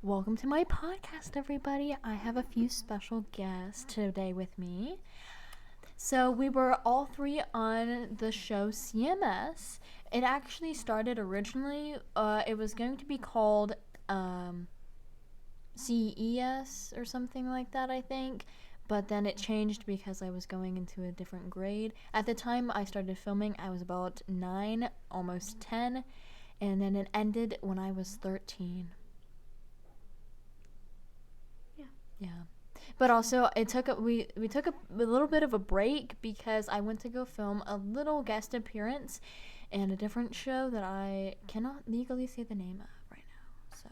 Welcome to my podcast, everybody. I have a few special guests today with me. So, we were all three on the show CMS. It actually started originally, it was going to be called CES or something like that, I think. But then it changed because I was going into a different grade. At the time I started filming, I was about 9, almost 10. And then it ended when I was 13. Yeah. But also, we took a little bit of a break because I went to go film a little guest appearance in a different show that I cannot legally say the name of right now. So,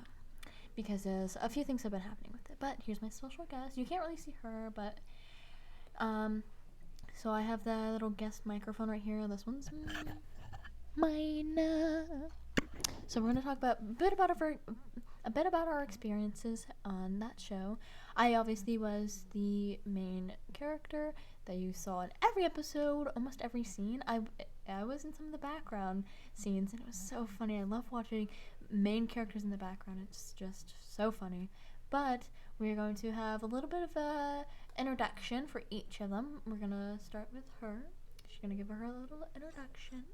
because there's a few things have been happening with it. But here's my special guest. You can't really see her, but so I have the little guest microphone right here. This one's mine. So we're gonna talk about a bit about our experiences on that show. I obviously was the main character that you saw in every episode, almost every scene. I was in some of the background scenes, and it was so funny. I love watching main characters in the background. It's just so funny. But we're going to have a little bit of a introduction for each of them. We're gonna start with her. She's gonna give her a little introduction.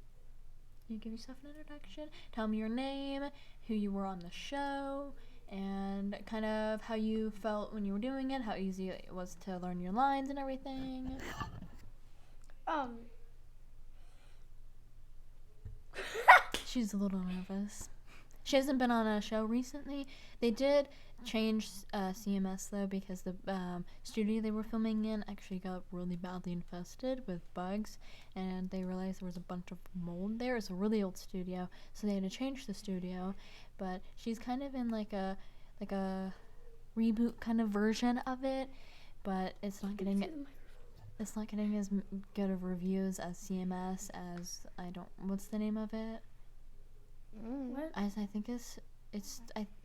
You give yourself an introduction. Tell me your name, who you were on the show, and kind of how you felt when you were doing it, how easy it was to learn your lines and everything. She's a little nervous. She hasn't been on a show recently. They did change CMS though because the studio they were filming in actually got really badly infested with bugs, and they realized there was a bunch of mold there. It's a really old studio, so they had to change the studio. But she's kind of in like a reboot kind of version of it, but it's not getting as good of reviews as CMS as what's the name of it? What? I think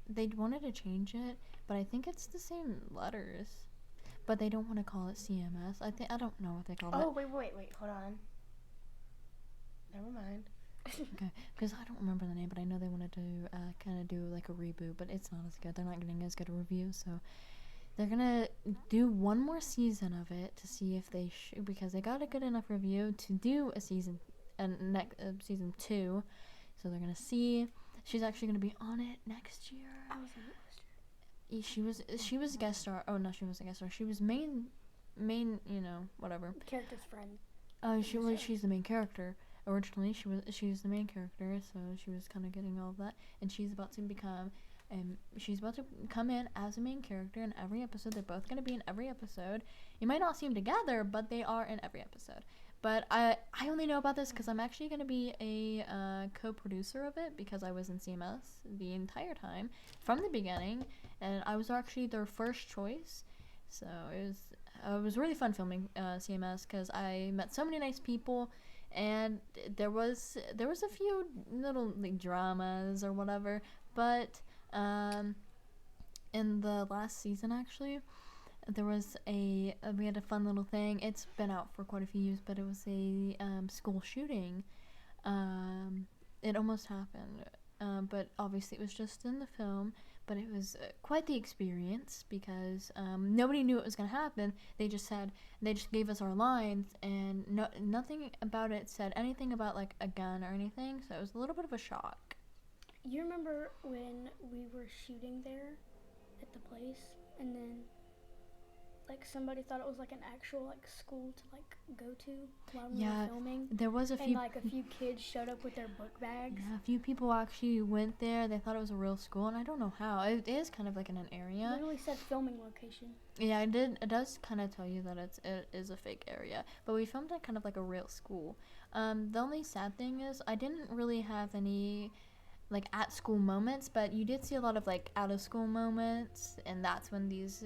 they wanted to change it, but I think it's the same letters. But they don't want to call it CMS. I don't know what they call it. Oh, wait, hold on. Never mind. Okay, because I don't remember the name, but I know they wanted to kind of do like a reboot, but it's not as good. They're not getting as good a review, so they're gonna do one more season of it to see if they because they got a good enough review to do a season, season 2. So they're gonna see. She's actually gonna be on it next year. I was in it last year. She was a guest star. Oh no, she was a guest star. She was main, whatever. Character's friend. She's the main character. Originally, she's the main character, so she was kind of getting all of that, and she's about to come in as a main character in every episode. They're both gonna be in every episode. You might not see them together, but they are in every episode. But I only know about this because I'm actually going to be a co-producer of it because I was in CMS the entire time from the beginning, and I was actually their first choice. So it was really fun filming CMS because I met so many nice people, and there was a few little like dramas or whatever. But in the last season actually, there was we had a fun little thing. It's been out for quite a few years, but it was a school shooting. It almost happened, but obviously it was just in the film. But it was quite the experience because nobody knew it was gonna happen. They just gave us our lines, and nothing about it said anything about like a gun or anything. So it was a little bit of a shock. You remember when we were shooting there at the place, and then like somebody thought it was like an actual like school to like go to while we were filming. There was a few. And like a few kids showed up with their book bags. Yeah, a few people actually went there. They thought it was a real school, and I don't know how. It is kind of like in an area. It literally said filming location. Yeah, it does kind of tell you that it is a fake area, but we filmed at kind of like a real school. The only sad thing is I didn't really have any like at school moments, but you did see a lot of like out of school moments, and that's when these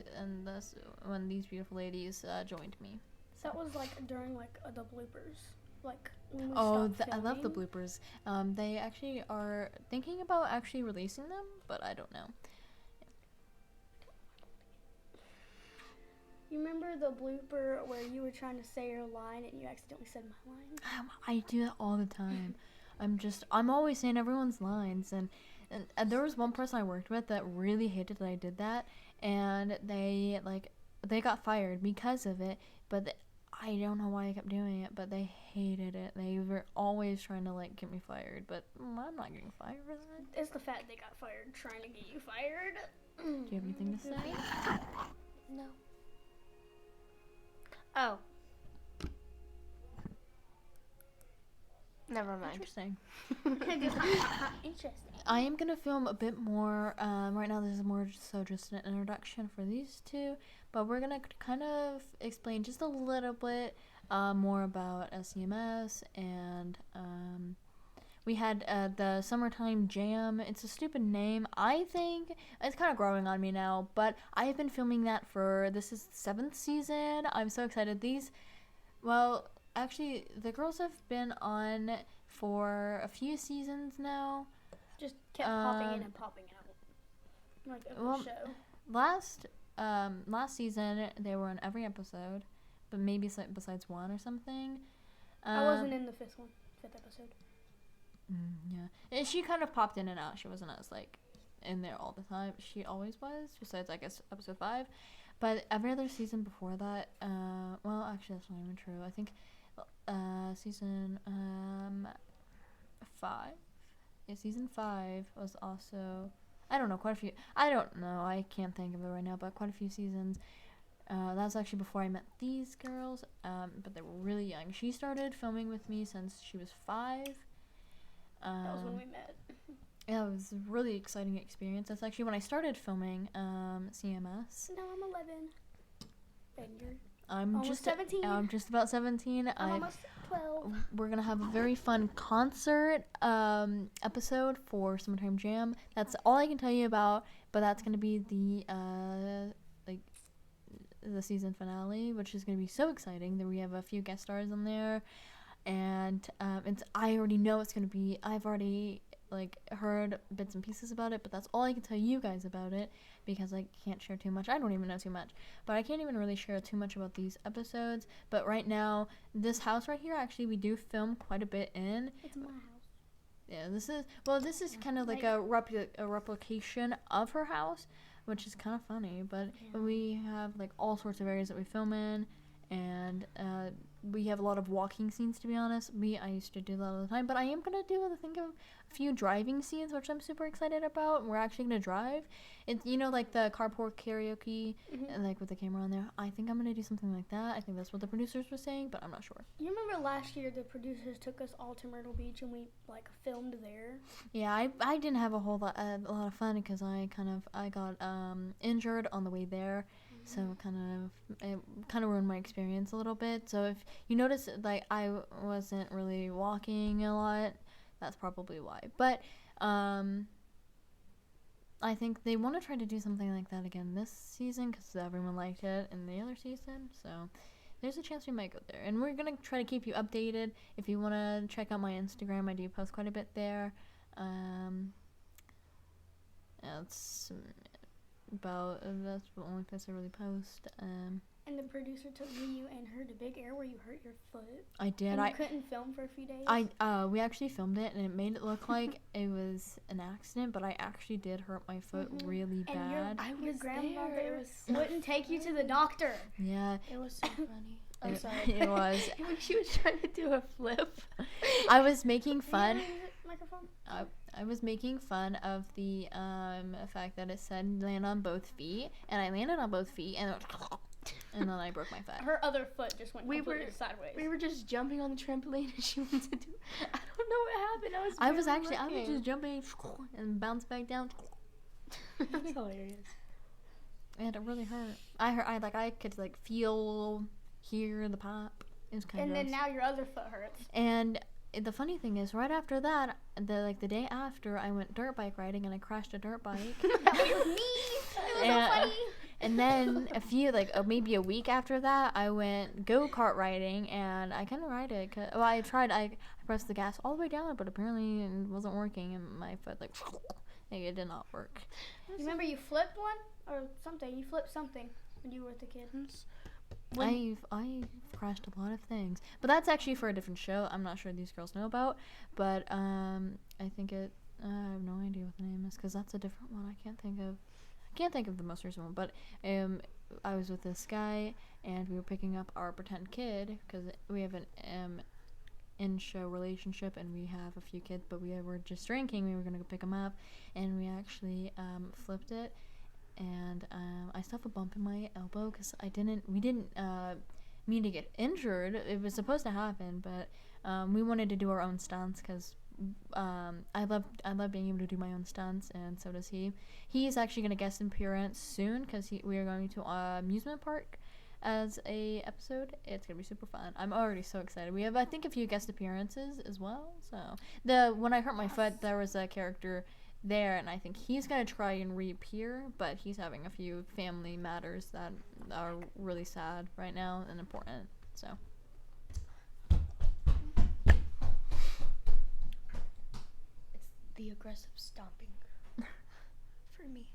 beautiful ladies joined me. So. That was like during like the bloopers, like when we I love the bloopers. They actually are thinking about actually releasing them, but I don't know. You remember the blooper where you were trying to say your line and you accidentally said my line? I do that all the time. I'm always saying everyone's lines, and And there was one person I worked with that really hated that I did that, and they got fired because of it. But I don't know why I kept doing it, but they hated it. They were always trying to like get me fired, but I'm not getting fired for that. It's the fact they got fired trying to get you fired. Do you have anything to say? No. Oh. Never mind. Interesting. Interesting. I am gonna film a bit more. Right now, this is more just an introduction for these two, but we're gonna kind of explain just a little bit more about SCMS, and we had the Summertime Jam. It's a stupid name. I think it's kind of growing on me now, but I've been filming that this is the 7th season. I'm so excited. Actually, the girls have been on for a few seasons now. Just kept popping in and popping out. Like every show. Last season, they were on every episode, but maybe besides one or something. I wasn't in the 5th episode. Yeah. And she kind of popped in and out. She wasn't as, like, in there all the time. She always was, besides, I guess, episode 5. But every other season before that, actually, that's not even true. I think season 5. Yeah, season 5 was also, I don't know, quite a few. I don't know. I can't think of it right now, but quite a few seasons. That was actually before I met these girls, but they were really young. She started filming with me since she was 5. That was when we met. Yeah, it was a really exciting experience. That's actually when I started filming CMS. No, I'm 11. And you're I'm almost just 17. I'm just about 17. I'm almost 12. We're gonna have a very fun concert episode for Summertime Jam. That's all I can tell you about. But that's gonna be the season finale, which is gonna be so exciting. That we have a few guest stars on there, and I already know it's gonna be. I've already heard bits and pieces about it, but that's all I can tell you guys about it because I can't share too much. I don't even know too much, but I can't even really share too much about these episodes. But right now, this house right here, actually, we do film quite a bit in. It's my house. Yeah, this is kind of like a replication of her house, which is kind of funny. But we have all sorts of areas that we film in, and we have a lot of walking scenes, to be honest. I used to do that all the time, but I am gonna do, I think, a few driving scenes, which I'm super excited about. We're actually gonna drive. It's the carpool karaoke, and with the camera on there. I think I'm gonna do something like that. I think that's what the producers were saying, but I'm not sure. You remember last year the producers took us all to Myrtle Beach and we filmed there? Yeah, I didn't have a lot of fun because I got injured on the way there. So it kind of ruined my experience a little bit. So if you notice, I wasn't really walking a lot, that's probably why. But I think they want to try to do something like that again this season because everyone liked it in the other season. So there's a chance we might go there. And we're going to try to keep you updated. If you want to check out my Instagram, I do post quite a bit there. It's that's the only place I really post. And the producer took you and her to Big Air where you hurt your foot. I did. And you couldn't film for a few days. We actually filmed it and it made it look like it was an accident, but I actually did hurt my foot really bad. And your grandmother wouldn't take you to the doctor. Yeah. It was so funny. I'm sorry. It was. She was trying to do a flip. I was making fun. Microphone. I was making fun of the fact that it said land on both feet, and I landed on both feet, and then I broke my foot. Her other foot just went completely sideways. We were just jumping on the trampoline, and she wanted to do. I don't know what happened. I was just jumping and bounced back down. That's hilarious. And it really hurt. I could hear the pop. It was kind of. And then now your other foot hurts. And the funny thing is, right after that, the day after, I went dirt bike riding and I crashed a dirt bike. That was me. It was so funny. And then maybe a week after that, I went go-kart riding and I couldn't ride it. I tried. I pressed the gas all the way down, but apparently it wasn't working, and my foot it did not work. You remember you flipped one or something? You flipped something when you were with the kids. I've crashed a lot of things, but that's actually for a different show. I'm not sure these girls know about, but I think I have no idea what the name is because that's a different one. I can't think of the most recent one. But I was with this guy and we were picking up our pretend kid because we have an in-show relationship and we have a few kids, but we were just drinking. We were gonna go pick him up, and we actually flipped it, and I still have a bump in my elbow because we didn't mean to get injured. It was supposed to happen, but we wanted to do our own stunts because I love being able to do my own stunts, and so does he. He's actually gonna guest appearance soon because we are going to amusement park as a episode. It's gonna be super fun. I'm already so excited. We have, I think, a few guest appearances as well. So when I hurt my foot, there was a character there, and I think he's gonna try and reappear, but he's having a few family matters that are really sad right now and important. So It's the aggressive stomping for me.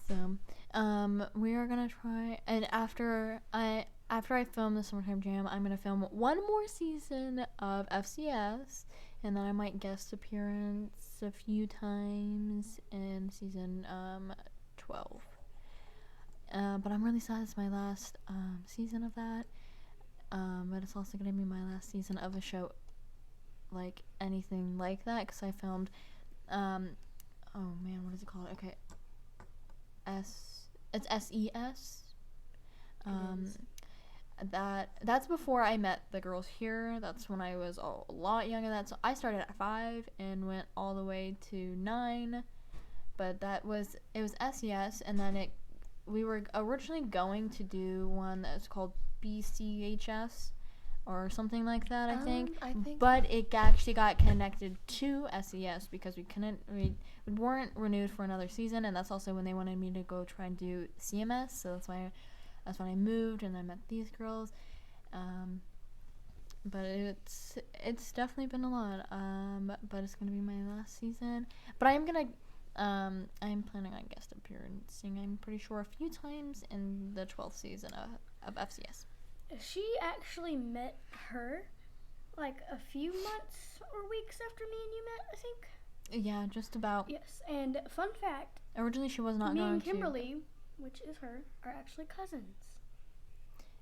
So, we are gonna try, and after I film the Summertime Jam, I'm gonna film one more season of FCS, and then I might guest appearance a few times in season 12. But I'm really sad it's my last season of that. But it's also gonna be my last season of a show like anything like that, because I filmed oh man, what is it called? Okay. It's SES. That's before I met the girls here. That's when I was a lot younger than that. So I started at 5 and went all the way to 9. But it was SES, and then we were originally going to do one that was called BCHS or something like that, I think. But it actually got connected to SES because we weren't renewed for another season, and that's also when they wanted me to go try and do CMS. So that's when I moved, and I met these girls. But it's definitely been a lot. But it's gonna be my last season. But I'm planning on guest appearancing, I'm pretty sure, a few times in the 12th season of FCS. She actually met her like a few months or weeks after me and you met, I think. Yeah, just about. Yes, and fun fact. Originally, she was not me going and to. Kimberly, which is her, are actually cousins.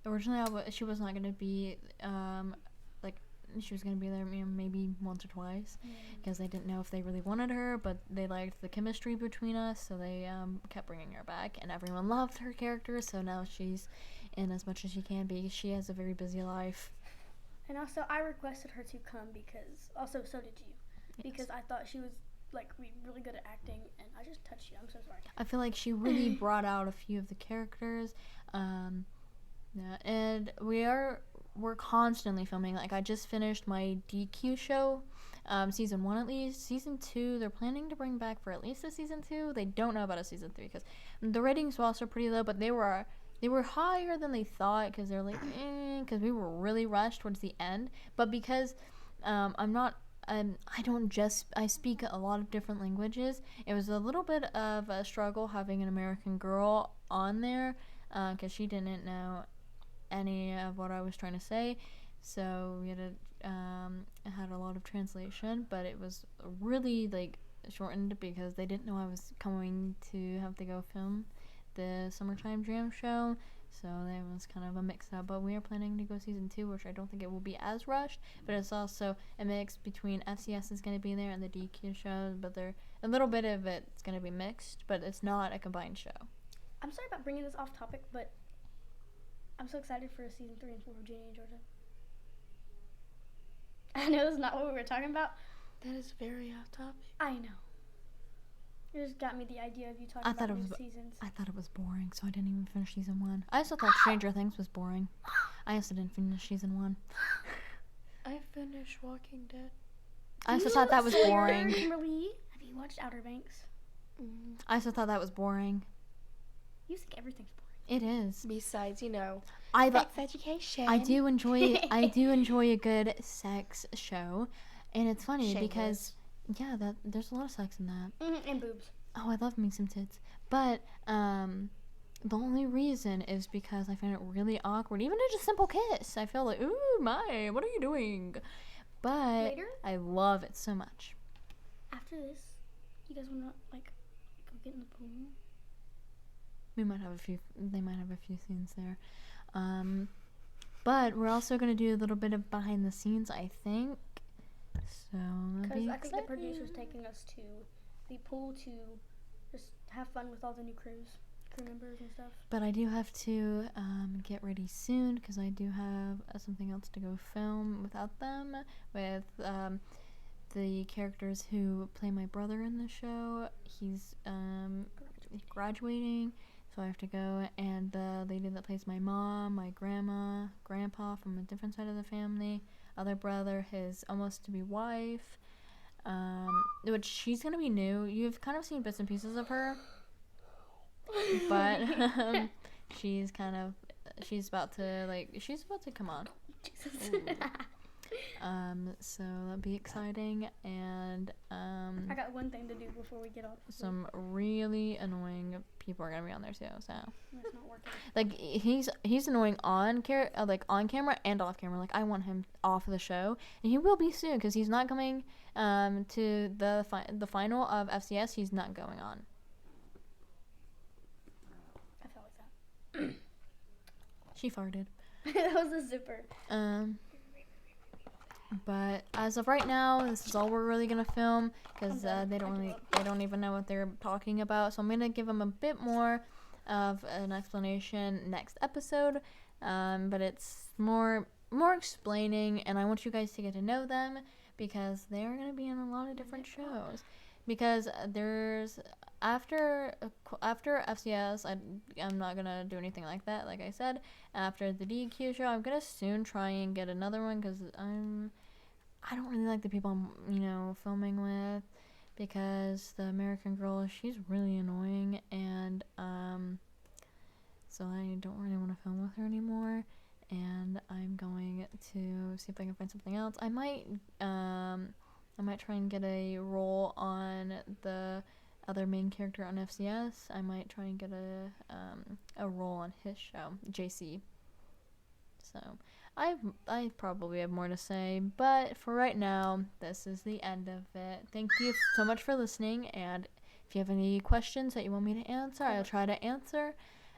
Originally, she was not going to be, she was going to be there maybe once or twice, because they didn't know if they really wanted her, but they liked the chemistry between us, so they kept bringing her back, and everyone loved her character, so now she's in as much as she can be. She has a very busy life. And also, I requested her to come because, also, so did you, because I thought she was really good at acting, and I just touched you. I'm so sorry. I feel like she really brought out a few of the characters. Yeah, and we're constantly filming. Like, I just finished my DQ show, season 1 at least. Season 2, they're planning to bring back for at least a season 2. They don't know about a season 3 because the ratings were also pretty low, but they were higher than they thought because they're like, because we were really rushed towards the end. But because I speak a lot of different languages, it was a little bit of a struggle having an American girl on there because she didn't know any of what I was trying to say, so we had a lot of translation, but it was really shortened because they didn't know I was going to have to go film the Summertime Jam show, so there was kind of a mix up. But we are planning to go season 2, which I don't think it will be as rushed, but it's also a mix between FCS is going to be there and the DQ show, but a little bit of it's going to be mixed, but it's not a combined show. I'm sorry about bringing this off topic, but I'm so excited for season 3 and 4 of Ginny and Georgia. I know that's not what we were talking about. That is very off topic. I know. It just got me the idea of you talking about new seasons. I thought it was boring, so I didn't even finish season 1. I also thought Stranger Things was boring. I also didn't finish season 1. I finished Walking Dead. I also thought that was boring. Kimberly, have you watched Outer Banks? I also thought that was boring. You think everything's boring. It is. Besides, sex education. I do enjoy a good sex show, and it's funny because there's a lot of sex in that. And boobs. Oh, I love me some tits, but the only reason is because I find it really awkward, even just a simple kiss. I feel like, ooh, what are you doing? But Later? I love it so much. After this, you guys wanna like go get in the pool? We might have a few. They might have a few scenes there, but we're also gonna do a little bit of behind the scenes, I think. So Because I think the producer's taking us to the pool to just have fun with all the new crew members and stuff. But I do have to get ready soon because I do have something else to go film without them, with the characters who play my brother in the show. He's graduating, so I have to go, and the lady that plays my mom, my grandma, grandpa from a different side of the family, other brother, his almost-to-be wife, which she's gonna be new. You've kind of seen bits and pieces of her, but she's about to come on. So that'll be exciting, and I got one thing to do before we get off. some really annoying people are gonna be on there too. So It's not working. like he's annoying on camera and off camera. Like I want him off of the show, and he will be soon because he's not coming to the final of FCS. He's not going on. I felt like that. She farted. That was a zipper. But as of right now, this is all we're really gonna film because they don't even know what they're talking about. So I'm gonna give them a bit more of an explanation next episode. But it's more explaining, and I want you guys to get to know them because they're gonna be in a lot of different shows. Because there's after FCS, I'm not gonna do anything like that. Like I said, after the DQ show, I'm gonna soon try and get another one because I don't really like the people I'm filming with, because the American Girl, she's really annoying, and so I don't really want to film with her anymore. And I'm going to see if I can find something else. I might try and get a role on the other main character on FCS. I might try and get a role on his show, JC. So I probably have more to say, but for right now, this is the end of it. Thank you so much for listening, and if you have any questions that you want me to answer, I'll try to answer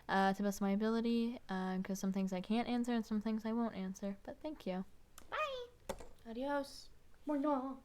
to the best of my ability, because some things I can't answer and some things I won't answer. But thank you. Bye. Adios. Bueno.